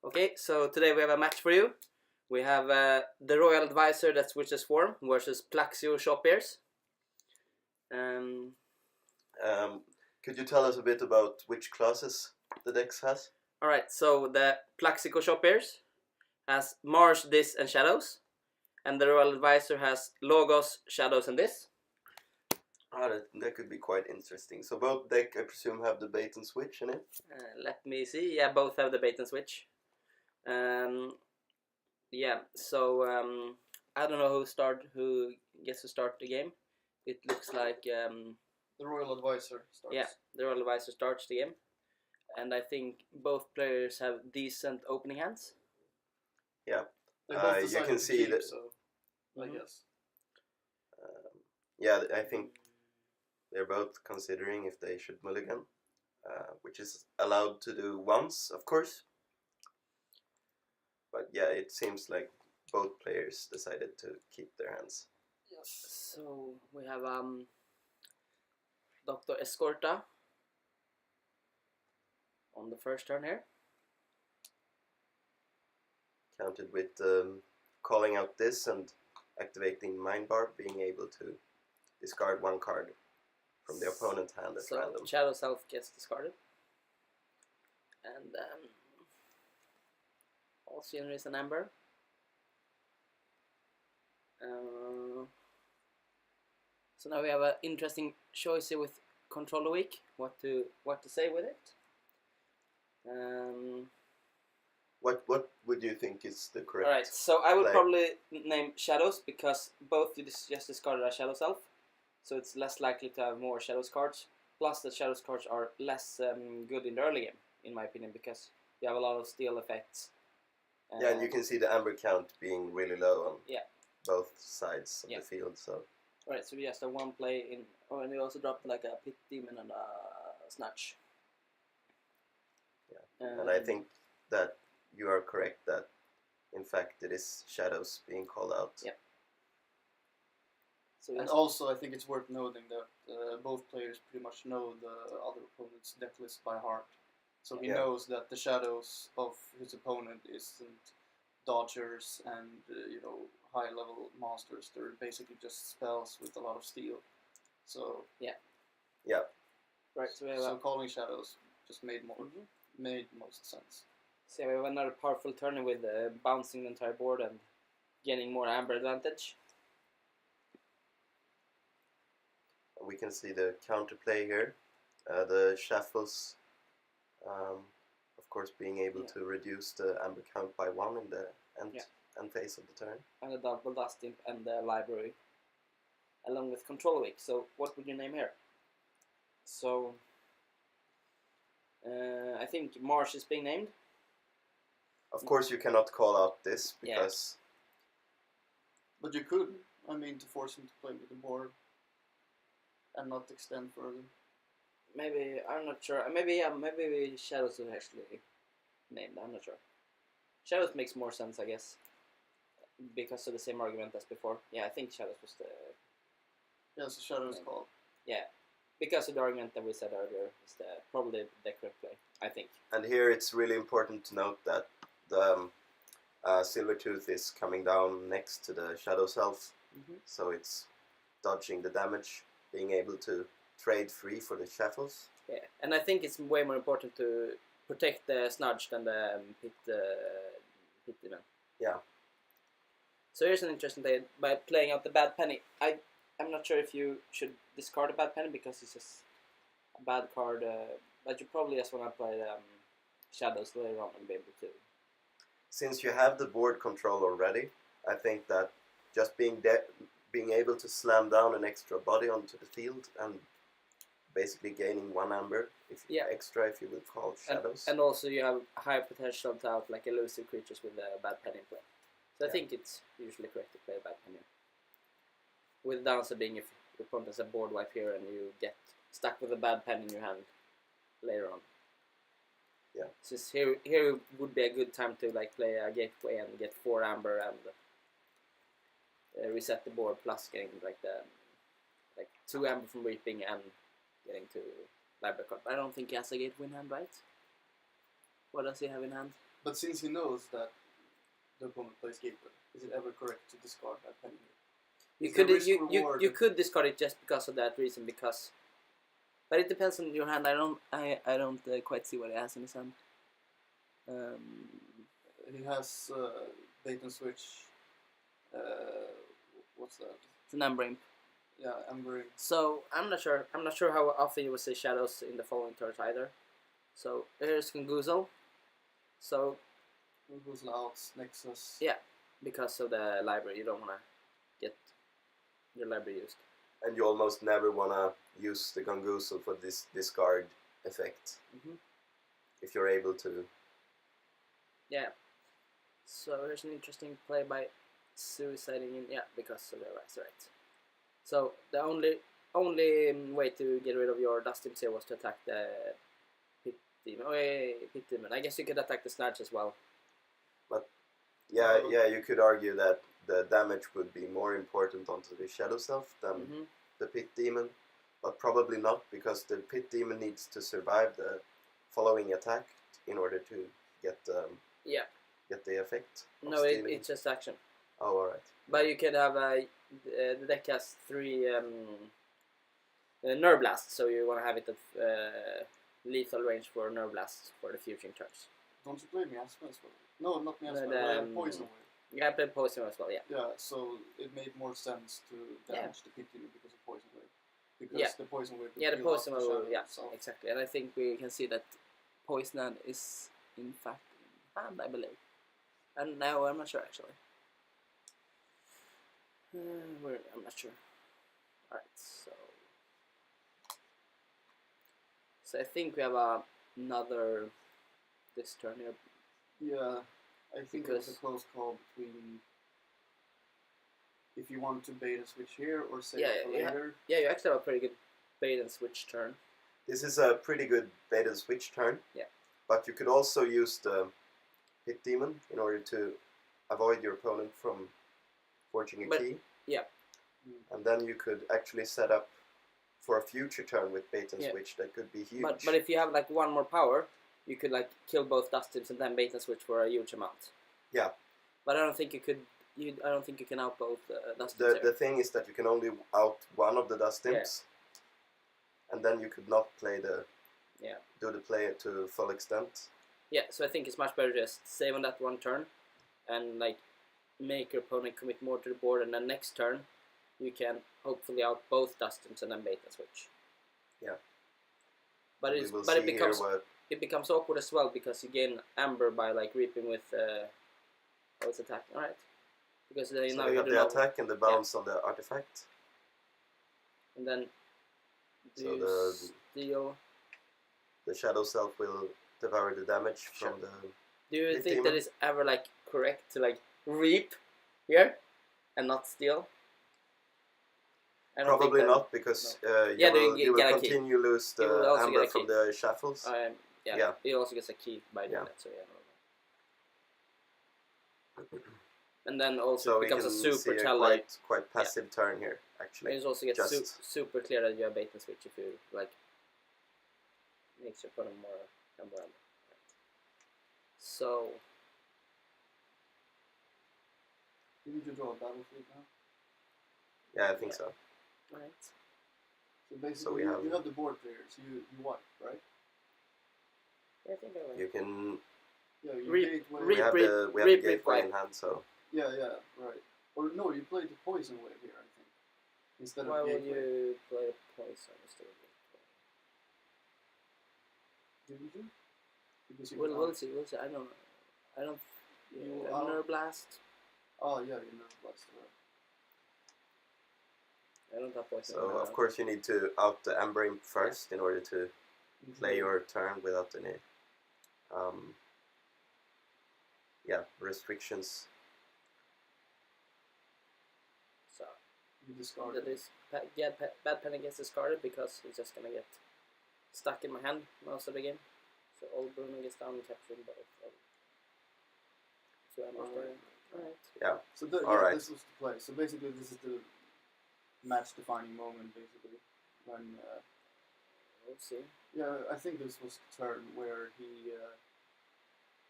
Okay, so today we have a match for you. We have the Royal Advisor that switches form versus Plaxico shop ears. Could you tell us a bit about which classes the decks has? Alright, so the Plaxico shop ears has Marsh, this, and Shadows. And the Royal Advisor has Logos, Shadows, and this. That could be quite interesting. So both deck, I presume, have the bait and switch in it? Let me see. Yeah, both have the bait and switch. Yeah, so I don't know who gets to start the game. It looks like the Royal Advisor starts. Yeah, the Royal Advisor starts the game, and I think both players have decent opening hands. Yeah, They both you decided can to see keep, that. so I guess. Yeah, I think they're both considering if they should mulligan, which is allowed to do once, of course. But yeah, it seems like both players decided to keep their hands. Yes. So we have Dr. Escorta on the first turn here. Counted with calling out this and activating Mind Barb, being able to discard one card from the opponent's hand at random. Shadow Self gets discarded. And also generates an Amber. So now we have an interesting choice here with Controller Week. What to say with it? What would you think is the correct? Alright, so I would play? probably name Shadows because both you just discarded a Shadow Self, so it's less likely to have more Shadows cards. Plus, the Shadows cards are less good in the early game, in my opinion, because you have a lot of steal effects. Yeah, and you can see the Amber count being really low on both sides of the field. So. Right, so we just have one play in. Oh, and we also dropped like a Pit Demon and a Snatch. Yeah, and I think that you are correct that, in fact, it is Shadows being called out. Yeah. So and also, I think it's worth noting that both players pretty much know the other opponent's deck list by heart. So he knows that the Shadows of his opponent isn't dodgers and high-level monsters. They're basically just spells with a lot of steal. So yeah. Right. So calling Shadows just made most sense. So we have another powerful turn with bouncing the entire board and gaining more Amber advantage. We can see the counterplay here. The shuffles, of course, being able to reduce the Amber count by 1 in the end phase of the turn. And a double Dust Imp and the library, along with Control Week. So what would you name here? So I think Marsh is being named. Of course, you cannot call out this because. But you could. I mean, to force him to play with the board and not extend further. Maybe, I'm not sure. Maybe Shadows is actually named. I'm not sure. Shadows makes more sense, I guess, because of the same argument as before. Yeah, I think Shadows was the. Yeah, so Shadows called. Yeah, because of the argument that we said earlier, is probably the correct play, I think. And here it's really important to note that the Silvertooth is coming down next to the Shadow Self, so it's dodging the damage, being able to trade free for the shuffles. Yeah, and I think it's way more important to protect the Snudge than the Pit Demon. Yeah. So here's an interesting thing. By playing out the Bad Penny, I'm not sure if you should discard a Bad Penny because it's just a bad card, but you probably just want to play Shadows later on and be able to. Since you have the board control already, I think that just being able to slam down an extra body onto the field and basically gaining 1 Amber extra if you will call Shadows. And also you have high potential to out like elusive creatures with a Bad Penny in play. So I think it's usually correct to play a Bad Penny. With the downside being if your opponent has a board wipe here and you get stuck with a Bad Pen in your hand later on. Yeah. So here would be a good time to like play a gateway and get 4 Amber and reset the board plus getting like 2 Amber from Reaping and getting to library card. But I don't think he has a gateway in hand, right? What does he have in hand? But since he knows that the opponent plays Gateway, is it ever correct to discard that penny? You could discard it just because of that reason, but it depends on your hand. I don't quite see what he has in his hand. He has bait and switch. What's that? It's an Ember Imp. Yeah, Ember Imp. So I'm not sure. I'm not sure how often you will see shadows in the following turns either. So here's Kanguzel. So Kanguzel out, Nexus. Yeah, because of the library, you don't wanna get your library used. And you almost never wanna use the Ganguzel for this discard effect. If you're able to. Yeah. So here's an interesting play by suiciding in, because of the Resurrect. So the only way to get rid of your Dust Imps here was to attack the Pit Demon. Pit Demon. I guess you could attack the Snatch as well. But yeah, you could argue that the damage would be more important onto the Shadow Self than the Pit Demon, but probably not, because the Pit Demon needs to survive the following attack in order to get the effect. No, it's just action. Oh, alright. But you could have the deck has 3 Nerve Blasts, so you want to have it at lethal range for Nerve Blast for the future turns. Don't you play Miasma as well? No, not Miasma, Poison Wave. Yeah, I played Poison Wave as well, yeah. Yeah, so it made more sense to damage the Pit Demon because of Poison Wave. Because the Poison Wave... Yeah, the Poison Wave, exactly. And I think we can see that Poison is, in fact, in hand, I believe. And now I'm not sure, actually. I'm not sure. Alright, so I think we have another this turn here. Yeah, I think it was a close call between if you want to bait and switch here or save it for later. Yeah, you actually have a pretty good bait and switch turn. This is a pretty good bait and switch turn. Yeah. But you could also use the Pit Demon in order to avoid your opponent from forging a key. Yeah. And then you could actually set up for a future turn with bait and switch that could be huge. But if you have like 1 more power, you could like kill both Dust Imps and then bait and switch for a huge amount. Yeah. But I don't think you could. I don't think you can out both Dust Imps. The thing is that you can only out one of the Dust Imps, and then you could not play do the play to full extent. Yeah, so I think it's much better to just save on that 1 turn, and like make your opponent commit more to the board, and then next turn you can hopefully out both Dust Imps and then bait and switch. Yeah. But it becomes awkward as well because you gain Amber by like reaping with it's attacking, alright? Because so now you have the attack and the bounce on the artifact. And then steal. The Shadow Self will devour the damage from the. Do you think that is ever like correct to like reap here and not steal? Probably not, because you will continue to lose the Amber from the shuffles. He also gets a key by doing that, so and then also it becomes a super tally. Quite passive turn here, actually. And it also gets super clear that you have bait and switch if you like makes your opponent more number. Right. So did you draw a battlefield now? Yeah, I think so. Right. So basically, you have the board players. You wipe, right? Yeah, I think I will. You can. Yeah, you we have the gateway in hand, so. Yeah, right. Or no, you played the poison wave here, I think, instead Why of gateway. Why would you play poison instead of gateway? Didn't you? Because you we'll see. I don't know. Nerve Blast. Oh yeah, you Nerve Blast. Right. I don't have poison. So of course you need to out the Ember Imp first in order to play your turn without any restrictions. So you discard bad penny gets discarded because it's just gonna get stuck in my hand most of the game. So old Bruno gets down and capturing both. So I'm Alright. Yeah. So this was the play. So basically this is the match defining moment basically when we'll see. Yeah, I think this was the turn where he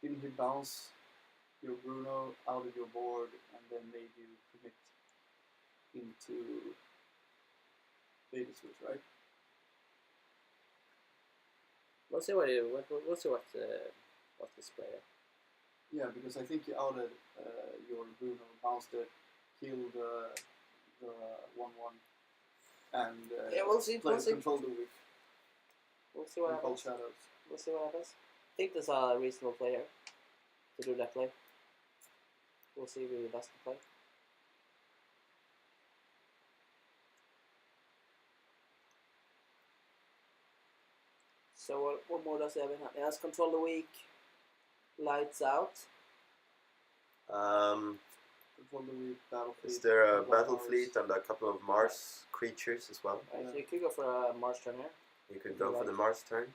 Didn't he bounce your Bruno out of your board and then made you commit into beta switch, right? We'll see what this player. Yeah, because I think you outed your Bruno, bounced it, killed the 1/1, and We'll see. control the weak. We'll see what happens. Shadows. We'll see what happens. I think there's a reasonable player to do that play. We'll see who does the play. So what more does he have in hand? He has control the weak, lights out. Control the weak, battle fleet. Is there a battle Mars. fleet and a couple of Mars creatures as well? Right, so you could go for a Mars turn here. You could go for the Mars turn,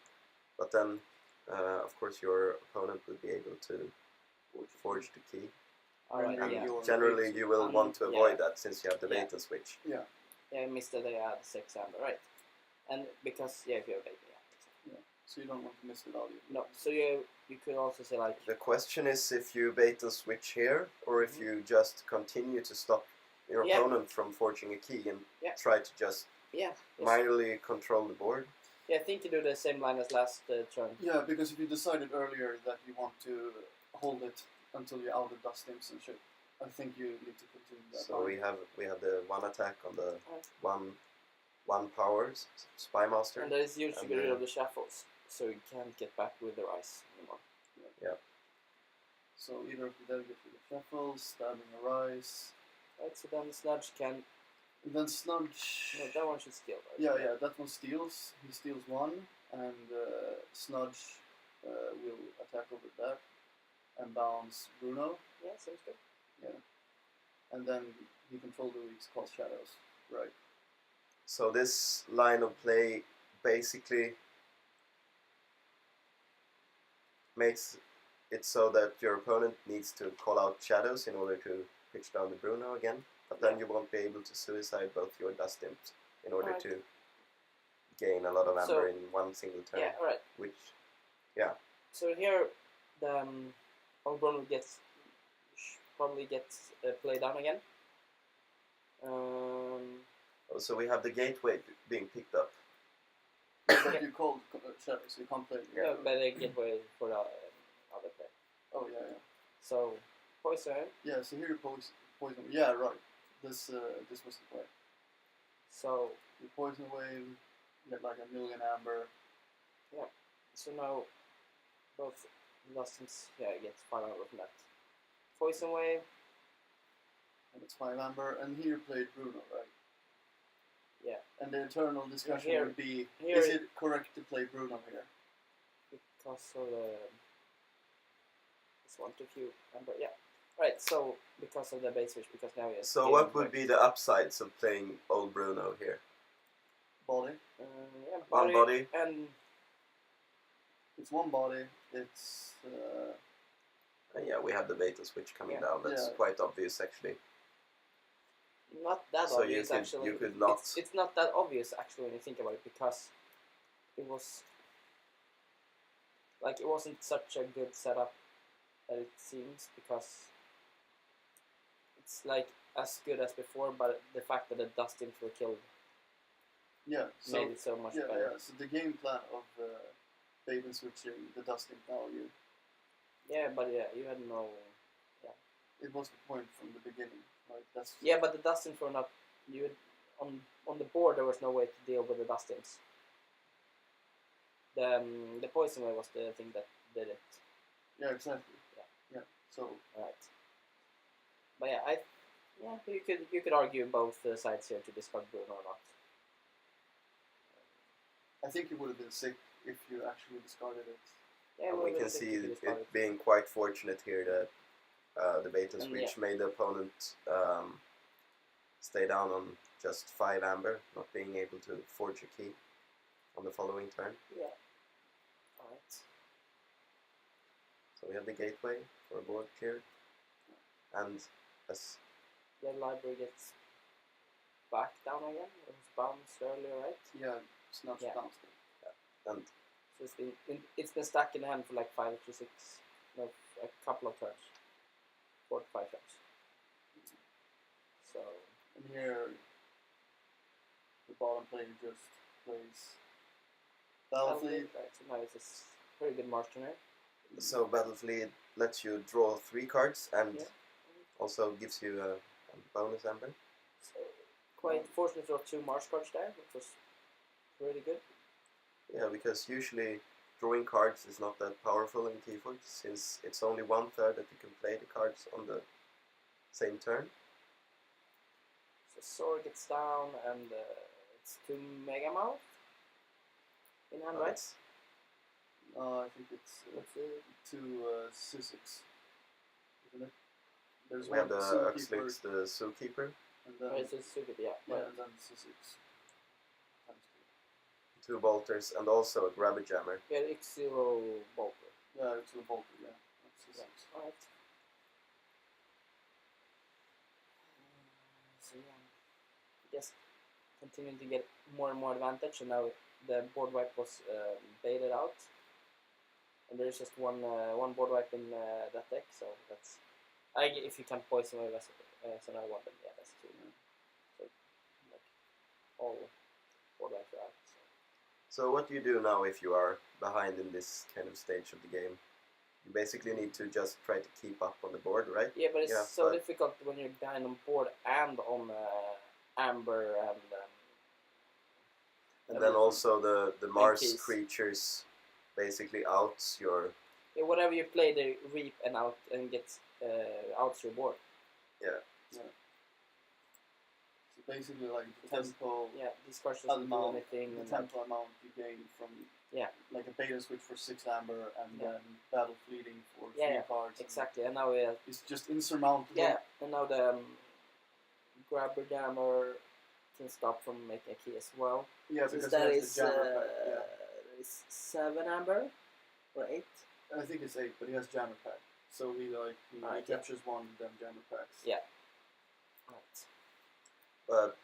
but then, of course, your opponent would be able to forge the key. Alright, And yeah. generally, you will want to avoid that since you have the Yeah. bait and switch. Yeah. Yeah, I missed that they had 6 amber, right? And because, if you have bait, So you don't want to miss the value. No, so you could also say like... The question is if you bait and switch here, or if you just continue to stop your opponent from forging a key and try to just minorly control the board. Yeah, I think you do the same line as last turn. Yeah, because if you decided earlier that you want to hold it until you're out of dust imps and shit, I think you need to continue that. So we have the 1 attack on the one powers spy master. And that is used to get rid of the shuffles, so you can't get back with the rise anymore. Yeah. So either of them get rid of shuffles, stabbing a rise. Right, so then Snudge can... And then Snudge... No, that one should steal, right? Yeah, that one steals. He steals 1, and Snudge will attack over that and bounce Bruno. Yeah, seems good. Yeah. And then he controls the weak's cause shadows. Right. So this line of play basically makes it so that your opponent needs to call out shadows in order to pitch down the Bruno again, but then you won't be able to suicide both your dust imps in order to gain a lot of amber in one single turn. Yeah, alright. Which, So here, the Bruno probably gets played down again. So we have the gateway being picked up. But you called shadows, so you can't play. Yeah, but they get away for the other player. Oh yeah. So poison. Yeah, so here you poison. Yeah, right. This was the play. So you poison wave, you get like 1,000,000 amber. Yeah. So now both Dustin's gets 5 amber from that. Poison wave. And it's 5 amber. And here you played Bruno, right? Yeah. And the eternal discussion would be: here is it correct to play Bruno here? Because of the this one took you amber. Yeah. Right. So because of the base switch, because now he has. So what would be the upsides of playing old Bruno here? Body. One body. And it's 1 body. It's. And yeah, we have the beta switch coming down. That's quite obvious, actually. Not that so obvious, actually. You could not. It's not that obvious, actually, when you think about it, because it was like it wasn't such a good setup that it seems, because it's like as good as before, but the fact that the dust imps were killed made it so much better. Yeah, so the game plan of bait and switching the dust imp value. Yeah, but you had no. It was the point from the beginning, right? That's but the dust imps were not. You had, on the board there was no way to deal with the dust imps. The poison wave was the thing that did it. Yeah, exactly. Yeah. So. Right. But you could argue both sides here to discard Bruno or not. I think it would have been sick if you actually discarded it. Yeah, and we can see it being quite fortunate here that the beta switch made the opponent stay down on just 5 amber, not being able to forge a key on the following turn. Yeah. Alright. So we have the gateway for a board cleared. And as the library gets back down again. It was bounced earlier, right? Yeah, it's not bounced. And so it's been stuck in the hand for like 5 to 6, No, a couple of turns. 4 to 5 turns. So. And here, the bottom player just plays Battlefleet. Right, so now it's a pretty good March turner. So Battlefleet lets you draw 3 cards and also gives you a bonus amber. So quite fortunate to draw 2 March cards there, which was really good. Yeah, because usually drawing cards is not that powerful in KeyForge, since it's only 1/3 that you can play the cards on the same turn. So Sword gets down and it's 2 Mega Mouth in hand, right? I think it's 2 Sussex, isn't it? There's We have the Zookeeper, Uxlix, the Zookeeper. and then It's a super, yeah. and then Sussex. 2 bolters and also a grabber jammer. Yeah, X0 Bolter. Yeah, it's a Bolter, yeah. That's Sussex. Yeah. Alright. So yeah, I guess continuing to get more and more advantage, and now the board wipe was baited out, and there's just one board wipe in that deck, so that's if you can poison my vessel, so now one, then yeah, that's 2. So like all board wipes are out. So what do you do now if you are behind in this kind of stage of the game? You basically need to just try to keep up on the board, right? Yeah, but it's so difficult when you're behind on board and on amber and then also the Mars creatures basically outs your... Yeah, whatever you play, they reap and out and gets outs your board. Yeah. So basically, like the tempo. Yeah, these cards doesn't do anything. The tempo amount you gain from like a beta switch for 6 amber and then battle fleeting for 3 cards. Exactly, and now it's just insurmountable. Yeah, and now the grabber jammer can stop from making a key as well. Yeah, since because that is the jammer pack. Is 7 amber or 8? I think it's 8, but he has jammer pack, so he captures 1 then jammer packs. Yeah. Right. But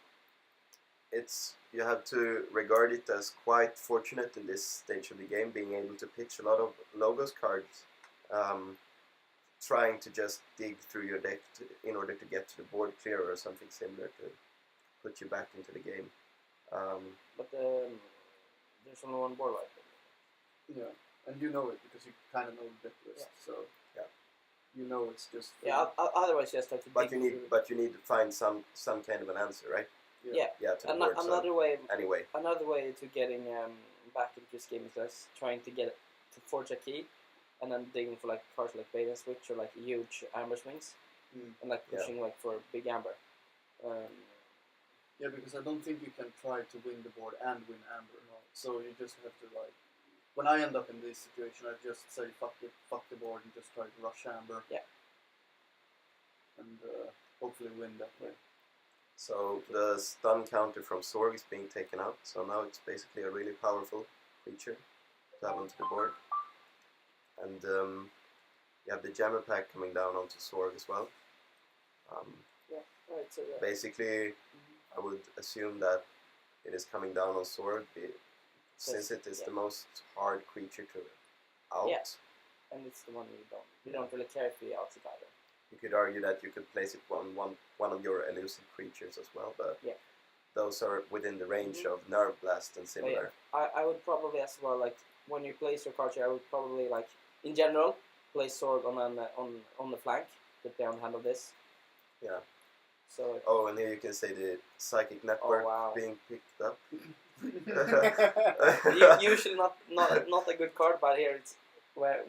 you have to regard it as quite fortunate in this stage of the game, being able to pitch a lot of logos cards, trying to just dig through your deck in order to get to the board clear or something similar to put you back into the game. But there's only one board wipe. Yeah, and you know it because you kind of know the deck list, so you know it's just... Otherwise you just have to But you need to find some kind of an answer, right? Yeah. To the board, another way. Anyway. Another way to getting back into this game is just trying to forge a key, and then digging for like cards like bait and switch or like huge amber swings, and like pushing like for big amber. Yeah, because I don't think you can try to win the board and win amber. No. So you just have to like. When I end up in this situation, I just say fuck the board and just try to rush amber. Yeah. And hopefully win that way. So the stun counter from Sorg is being taken out, so now it's basically a really powerful creature to have onto the board. And you have the jammer pack coming down onto Sorg as well. Right. So basically, I would assume that it is coming down on Sorg, since it is the most hard creature to out. Yeah. And it's the one we don't really care if we outs it either. You could argue that you could place it on one of your elusive creatures as well, but those are within the range of Nerve Blast and similar. I would probably as well, like when you place your card here, I would probably like in general place Sword on the flank to play on hand of this. Yeah. So. And here you can see the Psychic Network being picked up. Usually not a good card, but here it's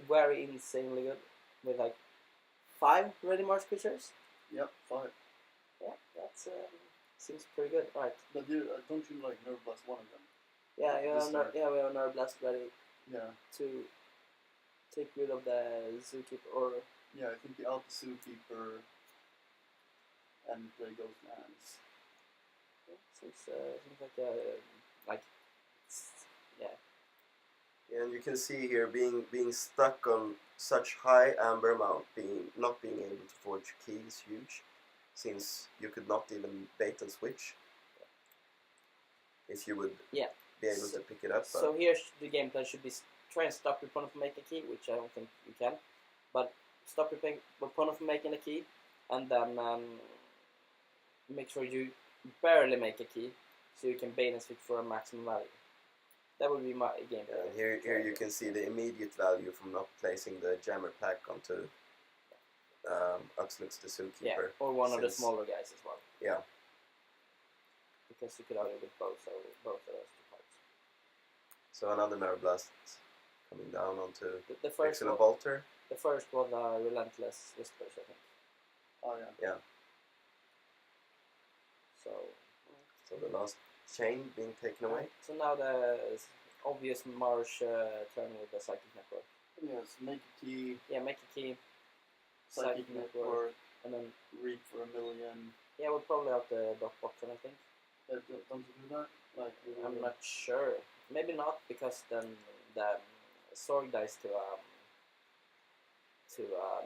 very insanely good with like 5 ready March creatures. Yep, 5. Yeah, that's seems pretty good, right? But don't you like Nerve Blast one of them? Yeah, we have Nerve Blast ready. Yeah. To take rid of the Zookeeper, or I think the Alpha Zookeeper and play Ghost Lands. Seems like Yeah, and you can see here being stuck on such high amber amount, not being able to forge key is huge, since you could not even bait and switch if you would be able to pick it up. So here the gameplay should be try and stop your opponent from making a key, which I don't think you can. But stop your opponent from making a key, and then make sure you barely make a key, so you can bait and switch for a maximum value. That would be my game. And here you can see the immediate value from not placing the jammer pack onto Uxlux the Zookeeper. Yeah, or one of the smaller guys as well. Yeah. Because you could argue with both of those two parts. So another Nerve Blast coming down onto the first Excellent Bolter. The first was Relentless Whispers, I think. Oh yeah. Yeah. So the last chain being taken away. So now the obvious Marsh turn with the Psychic Network. Yes, make a key. Yeah, make a key. Psychic Network. And then read for 1 million. Yeah, we'll probably have the Doc Boxen, I think. Don't you do that? Like I'm not sure. Maybe not, because then the Sorg dies to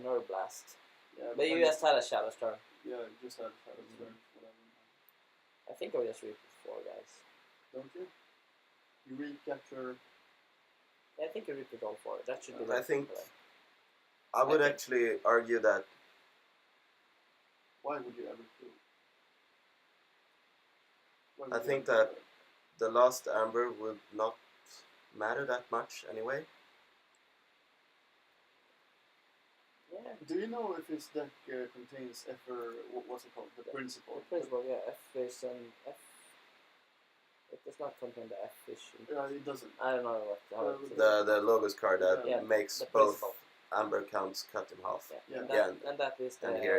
Nerve Blast. Yeah, but you just had a Shadow Storm. Yeah, you just had a Shadow Storm. Whatever. I think I will just read with 4 guys. Don't you? You recapture. Yeah, I think you read with all 4. That should be. I think. I would actually argue that. Why would you ever do? I think that the last Amber would not matter that much anyway. Yeah. Do you know if his deck contains what's it called? The Principle? The Principle, yeah. F is an F. It does not contain the F fish. Yeah, it doesn't. I don't know what. The Logos card that makes both Principle. Amber counts cut in half. Yeah. And that is the. And here